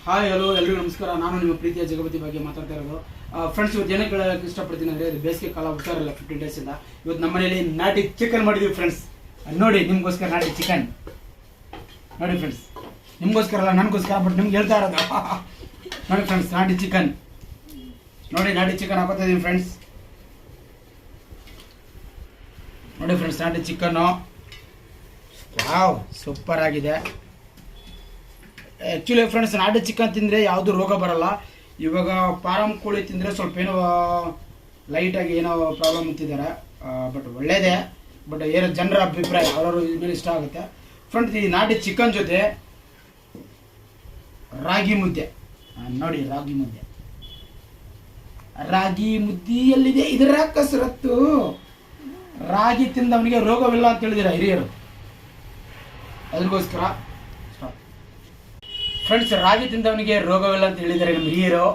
Hi hello ಎಲ್ಲರಿಗೂ ನಮಸ್ಕಾರ. ನಾನು ನಿಮ್ಮ ಪ್ರೀತಿಯ ಜಗಪತಿ ಬಗ್ಗೆ ಮಾತಾಡ್ತಾ ಇರೋದು. ಫ್ರೆಂಡ್ಸ್, ಇವತ್ತು ಏನಕ್ಕೆ ಹೇಳೋಕ್ಕೆ ಇಷ್ಟಪಡ್ತೀನಿ ಅಂದರೆ, ಅದು ಬೇಸಿಗೆ ಕಾಲ ಹುಷಾರಿಲ್ಲ 15 days ಇಂದ. ಇವತ್ತು ನಮ್ಮ ಮನೇಲಿ ನಾಟಿ ಚಿಕನ್ ಮಾಡಿದ್ವಿ ಫ್ರೆಂಡ್ಸ್. ನೋಡಿ, ನಿಮಗೋಸ್ಕರ ನಾಟಿ ಚಿಕನ್ ನೋಡಿ ಫ್ರೆಂಡ್ಸ್. ನಿಮಗೋಸ್ಕರ ಅಲ್ಲ, ನನಗೋಸ್ಕರ, ಬಟ್ ನಿಮ್ಗೆ ಹೇಳ್ತಾ ಇರೋದು. ನೋಡಿ ಫ್ರೆಂಡ್ಸ್, ನಾಟಿ ಚಿಕನ್ ನೋಡಿ. ನಾಟಿ ಚಿಕನ್ ಹಾಕೋತಾ ಇದೀನಿ ಫ್ರೆಂಡ್ಸ್. ನೋಡಿ ಫ್ರೆಂಡ್ಸ್, ನಾಟಿ ಚಿಕನ್ನು ವಾವ್ ಸೂಪರ್ ಆಗಿದೆ. ಆ್ಯಕ್ಚುಲಿ ಫ್ರೆಂಡ್ಸ್, ನಾಟಿ ಚಿಕನ್ ತಿಂದರೆ ಯಾವುದು ರೋಗ ಬರಲ್ಲ. ಇವಾಗ ಫಾರಮ್ ಕೋಳಿ ತಿಂದರೆ ಸ್ವಲ್ಪ ಏನೋ ಲೈಟಾಗಿ ಏನೋ ಪ್ರಾಬ್ಲಮ್ ಅಂತಿದ್ದಾರೆ. ಬಟ್ ಒಳ್ಳೇದೇ, ಬಟ್ ಏನೋ ಜನರ ಅಭಿಪ್ರಾಯ, ಅವರವರು ಇದ್ಮೇಲೆ ಇಷ್ಟ ಆಗುತ್ತೆ. ಫ್ರೆಂಡ್ಸ್, ಈ ನಾಟಿ ಚಿಕನ್ ಜೊತೆ ರಾಗಿ ಮುದ್ದೆ ನೋಡಿ. ರಾಗಿ ಮುದ್ದೆಯಲ್ಲಿದೆ ಇದರ ಕಸರತ್ತು. ರಾಗಿ ತಿಂದವನಿಗೆ ರೋಗವಿಲ್ಲ ಅಂತ ಹೇಳಿದಿರ ಹಿರಿಯರು. ಅದಕ್ಕೋಸ್ಕರ ಫ್ರೆಂಡ್ಸ್, ರಾಗಿ ತಿಂದವನಿಗೆ ರೋಗವಿಲ್ಲ ಅಂತ ಹೇಳಿದ್ದಾರೆ ನಮ್ಮ ಹಿರಿಯರು.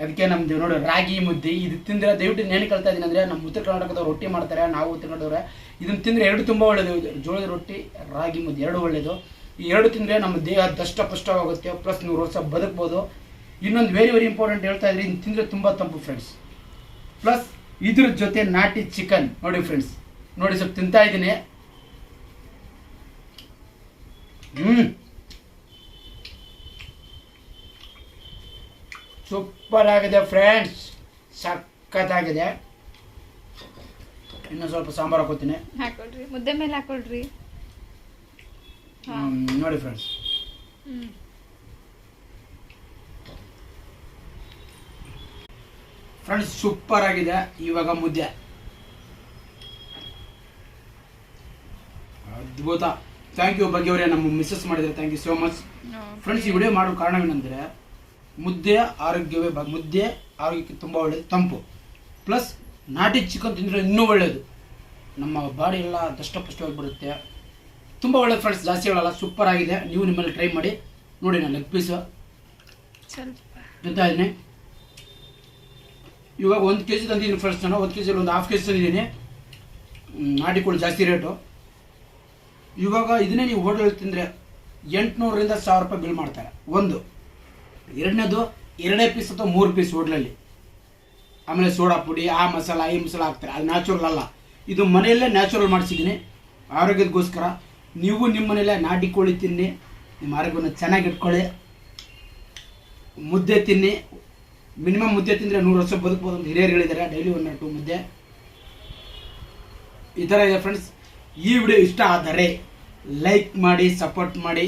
ಅದಕ್ಕೆ ನಮ್ದು ನೋಡಿ ರಾಗಿ ಮುದ್ದೆ. ಇದು ತಿಂದರೆ ದಯವಿಟ್ಟು ನೇಣು ಕಳ್ತಾ ಇದ್ದೀನಿ ಅಂದರೆ, ನಮ್ಮ ಉತ್ತರ ಕರ್ನಾಟಕದವ್ರು ರೊಟ್ಟಿ ಮಾಡ್ತಾರೆ, ನಾವು ಉತ್ತರ ಕನ್ನಡದವ್ರೆ. ಇದನ್ನು ತಿಂದರೆ ಎರಡು ತುಂಬ ಒಳ್ಳೆಯದು. ಜೋಳದ ರೊಟ್ಟಿ, ರಾಗಿ ಮುದ್ದೆ ಎರಡು ಒಳ್ಳೆಯದು. ಈ ಎರಡು ತಿಂದರೆ ನಮ್ಮ ದೇಹ ದಷ್ಟಪುಷ್ಟವಾಗುತ್ತೆ, ಪ್ಲಸ್ 100 ವರ್ಷ ಬದುಕ್ಬೋದು. ಇನ್ನೊಂದು ವೆರಿ ಇಂಪಾರ್ಟೆಂಟ್ ಹೇಳ್ತಾ ಇದ್ರಿ, ಇದನ್ನು ತಿಂದರೆ ತುಂಬ ತಂಪು ಫ್ರೆಂಡ್ಸ್. ಪ್ಲಸ್ ಇದ್ರ ಜೊತೆ ನಾಟಿ ಚಿಕನ್ ನೋಡಿ ಫ್ರೆಂಡ್ಸ್. ನೋಡಿ ಸ್ವಲ್ಪ ತಿಂತಾ ಇದ್ದೀನಿ. ಸೂಪರ್ ಆಗಿದೆ ಫ್ರೆಂಡ್ಸ್, ಸಖತ್ತಾಗಿದೆ. ಇನ್ನು ಸ್ವಲ್ಪ ಸಾಂಬಾರು ಹಾಕೋತೀನಿ. ಹಾಕೊಳ್ರಿ, ಮುದ್ದೆ ಮೇಲೆ ಹಾಕೊಳ್ರಿ. ನೋಡಿ ಫ್ರೆಂಡ್ಸ್, ಸೂಪರ್ ಆಗಿದೆ. ಇವಾಗ ಮುದ್ದೆ ಅದ್ಭುತ. ಥ್ಯಾಂಕ್ ಯು ಬಗ್ಗೆಯವರೇ, ನಮ್ಮ ಮಿಸ್ಸಸ್ ಮಾಡಿದ್ರೆ thank you so much friends. ಈ ವಿಡಿಯೋ ಮಾಡೋ ಕಾರಣವೇನೆಂದರೆ, ಮುದ್ದೆ ಆರೋಗ್ಯಕ್ಕೆ ತುಂಬ ಒಳ್ಳೆಯದು, ತಂಪು. ಪ್ಲಸ್ ನಾಟಿ ಚಿಕನ್ ತಿಂದರೆ ಇನ್ನೂ ಒಳ್ಳೆಯದು, ನಮ್ಮ ಬಾಡಿ ಎಲ್ಲ ದಷ್ಟಪುಷ್ಟವಾಗಿ ಬರುತ್ತೆ. ತುಂಬ ಒಳ್ಳೆಯದು ಫ್ರೆಂಡ್ಸ್, ಜಾಸ್ತಿ ಹೇಳಲ್ಲ, ಸೂಪರ್ ಆಗಿದೆ. ನೀವು ನಿಮ್ಮಲ್ಲಿ ಟ್ರೈ ಮಾಡಿ ನೋಡಿ. ನಾನು ಲೆಗ್ ಪೀಸು ತಿಂತಾ ಇದ್ದೀನಿ. ಇವಾಗ 1 kg ತಂದಿದ್ದೀನಿ ಫ್ರೆಂಡ್ಸ್. ನಾನು 1 kg ಒಂದು 1/2 kg ತಂದಿದ್ದೀನಿ. ನಾಟಿ ಕೋಳಿ ಜಾಸ್ತಿ ರೇಟು. ಇವಾಗ ಇದನ್ನೇ ನೀವು ಹೋಟೆಲ್ ತಿಂದರೆ 800ರಿಂದ 1000 ರೂಪಾಯಿ ಬಿಲ್ ಮಾಡ್ತಾರೆ. ಒಂದು ಎರಡನೇದು 2 ಪೀಸ್ ಅಥವಾ 3 ಪೀಸ್ ಹೋಟ್ಲಲ್ಲಿ. ಆಮೇಲೆ ಸೋಡಾ ಪುಡಿ, ಆ ಮಸಾಲ ಈ ಮಸಾಲ ಹಾಕ್ತಾರೆ. ಅದು ನ್ಯಾಚುರಲ್ ಅಲ್ಲ. ಇದು ಮನೆಯಲ್ಲೇ ನ್ಯಾಚುರಲ್ ಮಾಡಿಸಿದ್ದೀನಿ ಆರೋಗ್ಯಕ್ಕೋಸ್ಕರ. ನೀವು ನಿಮ್ಮ ಮನೆಯಲ್ಲೇ ನಾಟಿ ಕೋಳಿ ತಿನ್ನಿ, ನಿಮ್ಮ ಆರೋಗ್ಯವನ್ನು ಚೆನ್ನಾಗಿ ಇಟ್ಕೊಳ್ಳಿ. ಮುದ್ದೆ ತಿನ್ನಿ, ಮಿನಿಮಮ್ ಮುದ್ದೆ ತಿಂದರೆ 100 ವರ್ಷ ಬದುಕ್ಬೋದು ಅಂತ ಹಿರಿಯರು ಹೇಳಿದ್ದಾರೆ. ಡೈಲಿ 1 or 2 ಮುದ್ದೆ ಈ ಥರ ಇದೆ ಫ್ರೆಂಡ್ಸ್. ಈ ವಿಡಿಯೋ ಇಷ್ಟ ಆದರೆ ಲೈಕ್ ಮಾಡಿ, ಸಪೋರ್ಟ್ ಮಾಡಿ.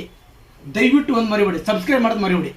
ದಯವಿಟ್ಟು ಒಂದು ಮರಿಬೇಡಿ, ಸಬ್ಸ್ಕ್ರೈಬ್ ಮಾಡೋದು ಮರಿಬೇಡಿ.